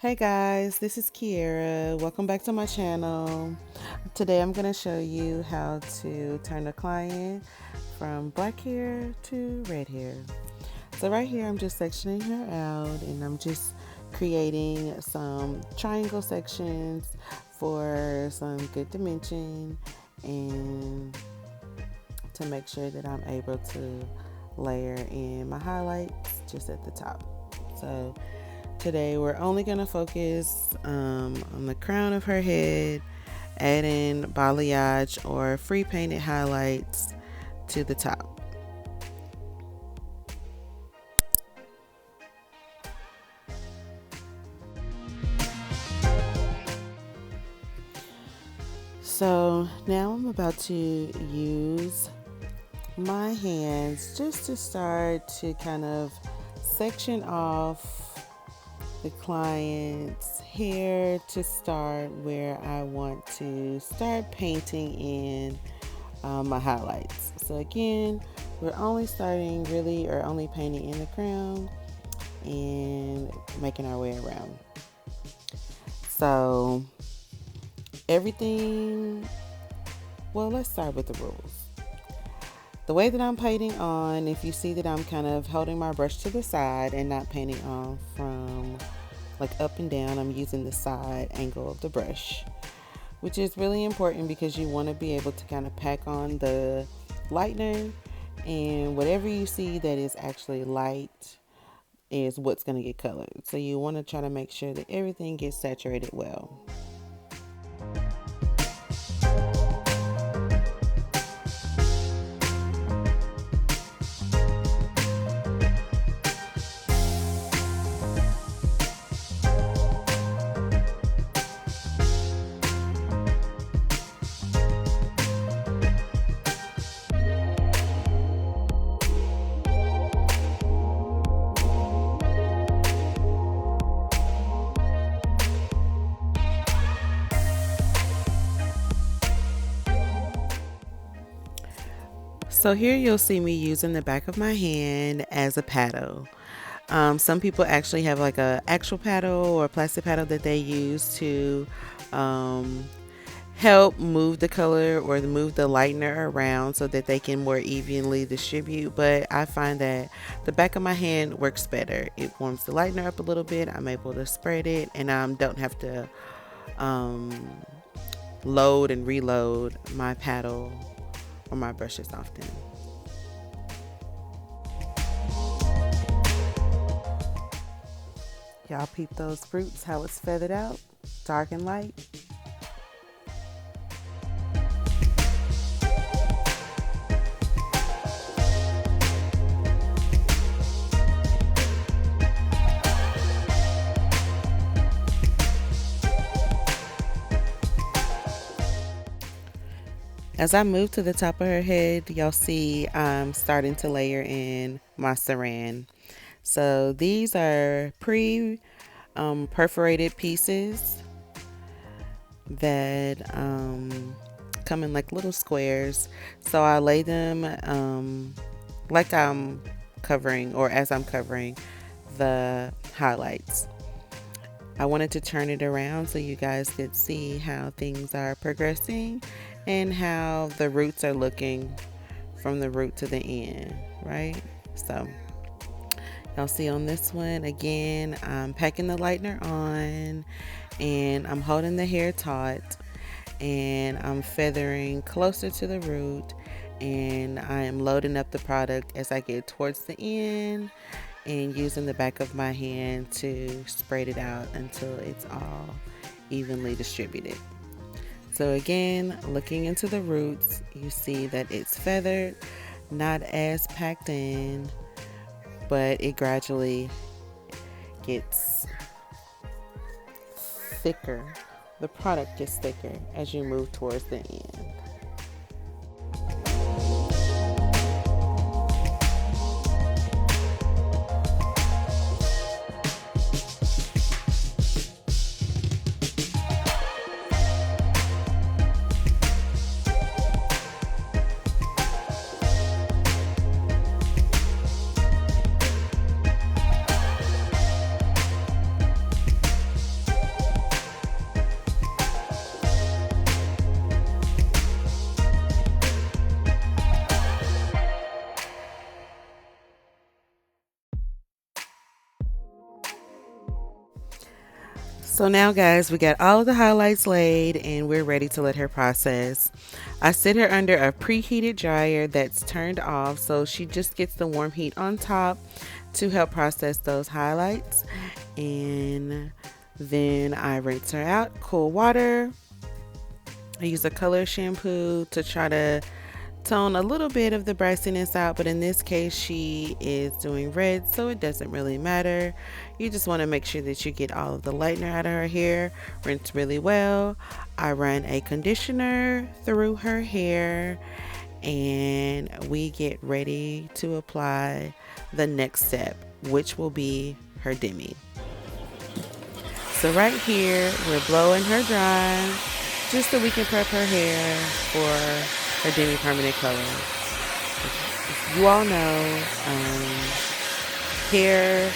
Hey guys, this is Kiera. Welcome back to my channel. Today I'm going to show you how to turn a client from black hair to red hair. So right here I'm just sectioning her out and I'm just creating some triangle sections for some good dimension and to make sure that I'm able to layer in my highlights just at the top. So today we're only going to focus on the crown of her head, adding balayage or free painted highlights to the top. So now I'm about to use my hands just to start to kind of section off the client's hair to start where I want to start painting in my highlights. So again, we're only starting really or only painting in the crown and making our way around. So everything, well, let's start with the rules. The way that I'm painting on, if you see that I'm kind of holding my brush to the side and not painting on from like up and down, I'm using the side angle of the brush, which is really important because you want to be able to kind of pack on the lightener, and whatever you see that is actually light is what's going to get colored. So you want to try to make sure that everything gets saturated well. So here you'll see me using the back of my hand as a paddle. Some people actually have like a actual paddle or plastic paddle that they use to help move the color or move the lightener around so that they can more evenly distribute. But I find that the back of my hand works better. It warms the lightener up a little bit. I'm able to spread it and I don't have to load and reload my paddle or my brushes often. Y'all peep those fruits, how it's feathered out, dark and light. As I move to the top of her head, y'all see I'm starting to layer in my saran. So these are perforated pieces that come in like little squares. So I lay them like I'm covering or as I'm covering the highlights. I wanted to turn it around so you guys could see how things are progressing and how the roots are looking from the root to the end, right? So y'all see on this one, again, I'm packing the lightener on and I'm holding the hair taut and I'm feathering closer to the root, and I am loading up the product as I get towards the end and using the back of my hand to spread it out until it's all evenly distributed. So again, looking into the roots, you see that it's feathered, not as packed in, but it gradually gets thicker. The product gets thicker as you move towards the end. So now guys, we got all of the highlights laid and we're ready to let her process. I sit her under a preheated dryer that's turned off so she just gets the warm heat on top to help process those highlights. And then I rinse her out, cool water. I use a color shampoo to try to tone a little bit of the brassiness out, but in this case she is doing red, so it doesn't really matter. You just want to make sure that you get all of the lightener out of her hair. Rinse really well. I run a conditioner through her hair and we get ready to apply the next step, which will be her demi. So right here we're blowing her dry just so we can prep her hair for her demi permanent color. As you all know, hair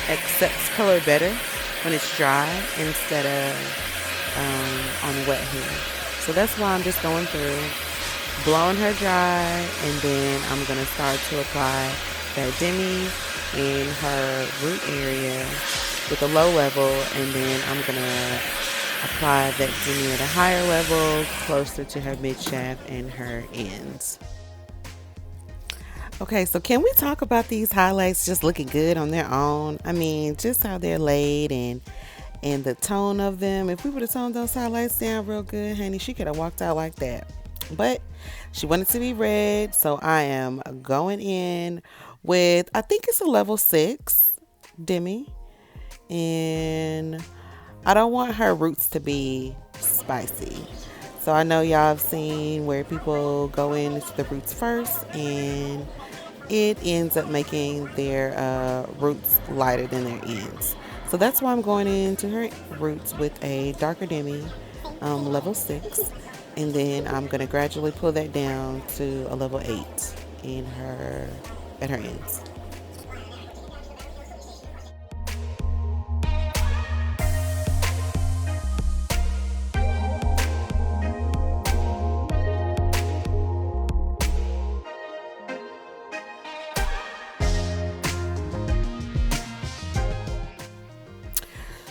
accepts color better when it's dry instead of on wet hair. So that's why I'm just going through, blowing her dry, and then I'm going to start to apply that demi in her root area with a low level, and then I'm going to apply that demi at a higher level closer to her mid shaft and her ends. Okay, so can we talk about these highlights just looking good on their own? I mean, just how they're laid and the tone of them. If we would have toned those highlights down real good, honey, she could have walked out like that. But she wanted to be red, so I am going in with, I think it's a level 6 demi. And I don't want her roots to be spicy. So I know y'all have seen where people go into the roots first and it ends up making their roots lighter than their ends. So that's why I'm going into her roots with a darker demi, level 6. And then I'm going to gradually pull that down to a level 8 at her ends.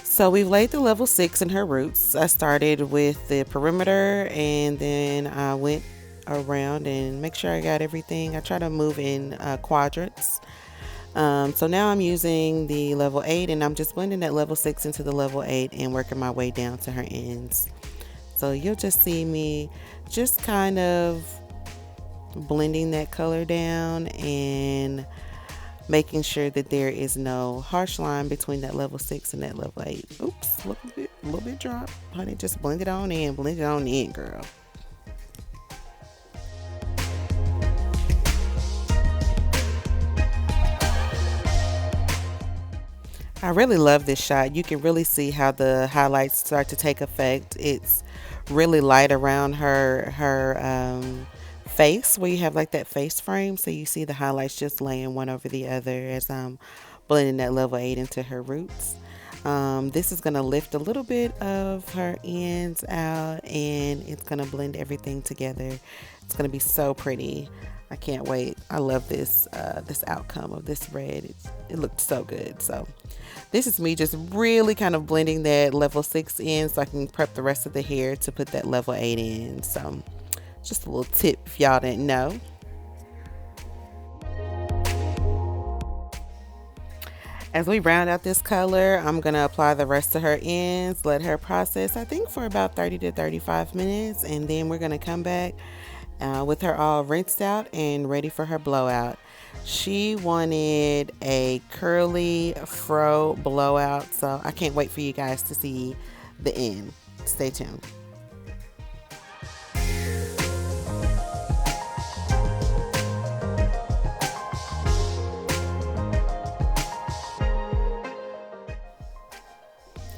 So we've laid the level 6 in her roots. I started with the perimeter and then I went around and make sure I got everything. I try to move in quadrants. So now I'm using the level 8 and I'm just blending that level 6 into the level 8 and working my way down to her ends. So you'll just see me just kind of blending that color down and making sure that there is no harsh line between that level 6 and that level 8. Oops, a little bit drop. Honey, just blend it on in, girl. I really love this shot. You can really see how the highlights start to take effect. It's really light around her face, where you have like that face frame, so you see the highlights just laying one over the other as I'm blending that level 8 into her roots. This is going to lift a little bit of her ends out and it's going to blend everything together. It's going to be so pretty. I can't wait. I love this outcome of this red. It looks so good. So this is me just really kind of blending that level 6 in so I can prep the rest of the hair to put that level 8 in. So just a little tip if y'all didn't know. As we round out this color, I'm going to apply the rest of her ends, let her process, I think for about 30 to 35 minutes, and then we're going to come back with her all rinsed out and ready for her blowout. She wanted a curly fro blowout, so I can't wait for you guys to see the end. Stay tuned.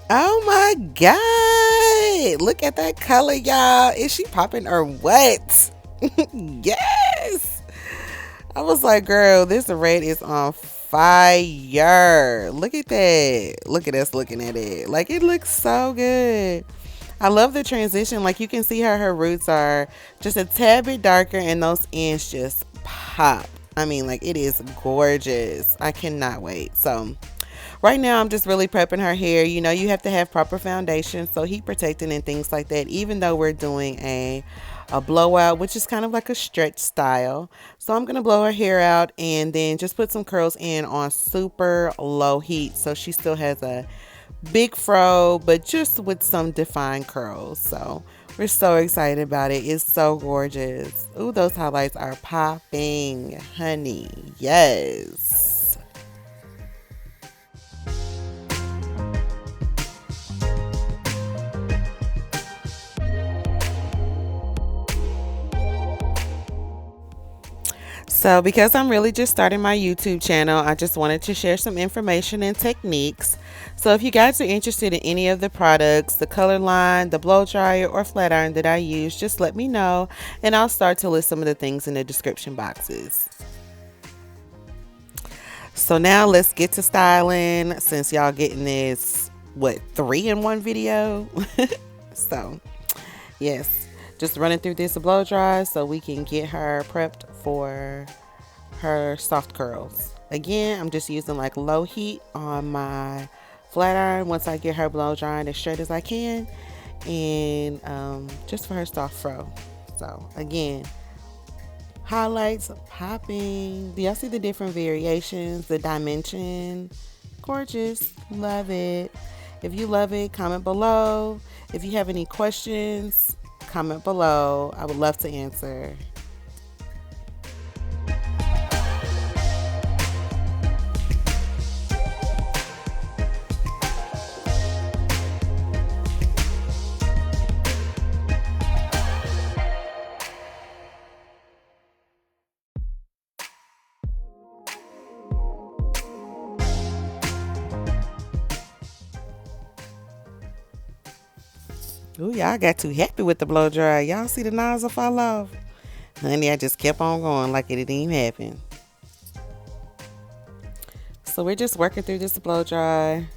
Oh my God. Look at that color, y'all. Is she popping or what? Yes. I was like, girl, this red is on fire. Look at that. Look at us looking at it. Like, it looks so good. I love the transition. Like, you can see how her roots are just a tad bit darker and those ends just pop. I mean, like, it is gorgeous. I cannot wait. So Right now, I'm just really prepping her hair. You know, you have to have proper foundation, so heat protecting and things like that. Even though we're doing a blowout, which is kind of like a stretch style. So I'm gonna blow her hair out and then just put some curls in on super low heat, so she still has a big fro, but just with some defined curls. So we're so excited about it. It's so gorgeous. Ooh, those highlights are popping, honey. Yes. So, because I'm really just starting my YouTube channel, I just wanted to share some information and techniques. So, if you guys are interested in any of the products, the color line, the blow dryer, or flat iron that I use, just let me know and I'll start to list some of the things in the description boxes. So, now let's get to styling since y'all getting this, what, 3 in 1 video? So, yes, just running through this blow dry so we can get her prepped for her soft curls. Again, I'm just using like low heat on my flat iron once I get her blow drying as straight as I can, and just for her soft fro. So again, highlights popping. Do y'all see the different variations, the dimension? Gorgeous. Love it. If you love it, comment below. If you have any questions, comment below. I would love to answer. Ooh, y'all got too happy with the blow dry. Y'all see the nozzle fall off? Honey, I just kept on going like it didn't even happen. So we're just working through this blow dry.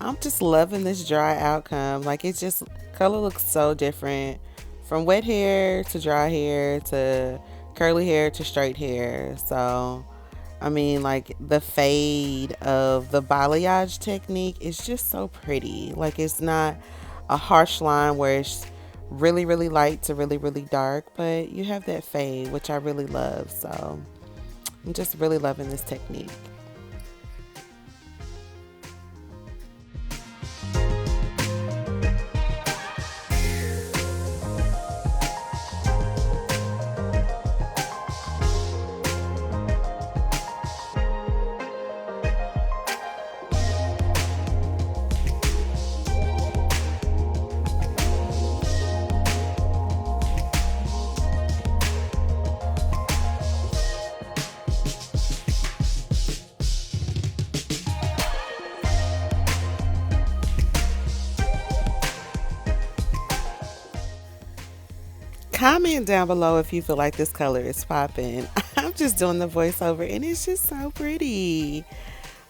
I'm just loving this dry outcome. Like, it's just, color looks so different from wet hair to dry hair to curly hair to straight hair. So, I mean, like, the fade of the balayage technique is just so pretty. Like, it's not a harsh line where it's really, really light to really, really dark, but you have that fade, which I really love. So, I'm just really loving this technique. Comment down below if you feel like this color is popping. I'm just doing the voiceover and it's just so pretty.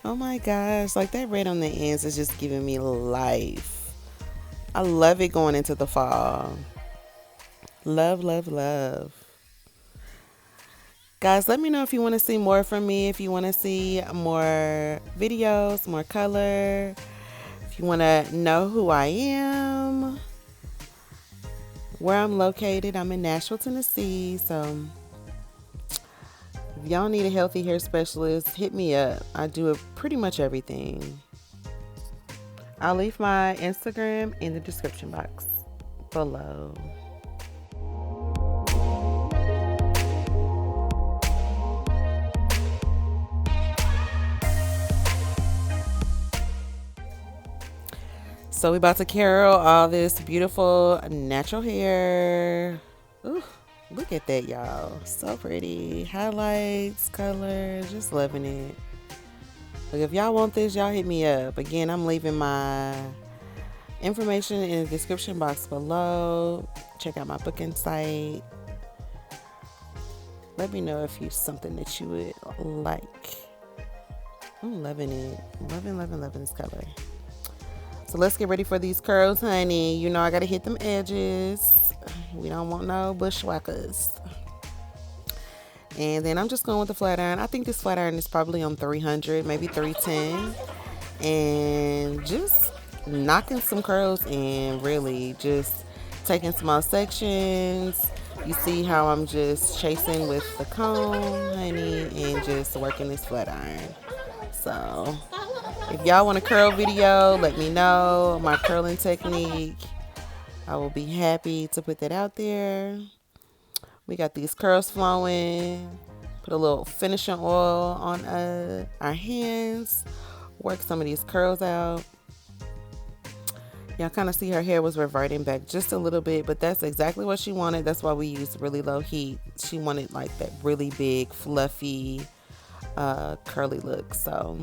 Oh my gosh, like that red on the ends is just giving me life. I love it going into the fall. Love, love, love. Guys, let me know if you want to see more from me, if you want to see more videos, more color, if you want to know who I am, where I'm located. I'm in Nashville, Tennessee. So if y'all need a healthy hair specialist, hit me up. I do pretty much everything. I'll leave my Instagram in the description box below. So we about to curl all this beautiful natural hair. Ooh, look at that, y'all. So pretty. Highlights, color, just loving it. Look, if y'all want this, y'all hit me up. Again, I'm leaving my information in the description box below. Check out my booking site. Let me know if it's something that you would like. I'm loving it. Loving, loving, loving this color. So let's get ready for these curls, honey. You know I gotta hit them edges. We don't want no bushwhackers. And then I'm just going with the flat iron. I think this flat iron is probably on 300, maybe 310. and just knocking some curls in, really just taking small sections. You see how I'm just chasing with the comb, honey, and just working this flat iron. So if y'all want a curl video, let me know my curling technique. I will be happy to put that out there. We got these curls flowing. Put a little finishing oil on our hands. Work some of these curls out. Y'all kind of see her hair was reverting back just a little bit, but that's exactly what she wanted. That's why we used really low heat. She wanted like that really big, fluffy, curly look. So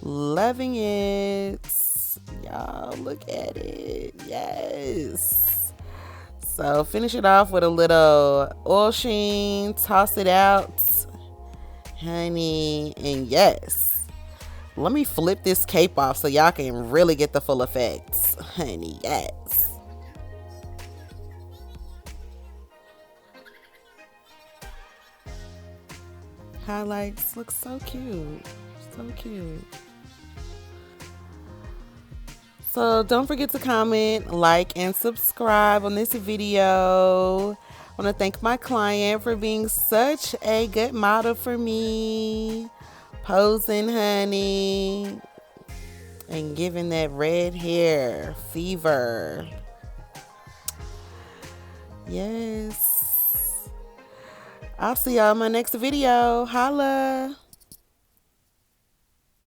loving it. Y'all look at it. Yes. So finish it off with a little oil sheen. Toss it out, honey. And yes, let me flip this cape off so y'all can really get the full effects, honey. Yes. Highlights look so cute. So cute. So don't forget to comment, like, and subscribe on this video. I want to thank my client for being such a good model for me. Posing, honey, and giving that red hair fever. Yes. I'll see y'all in my next video. Holla.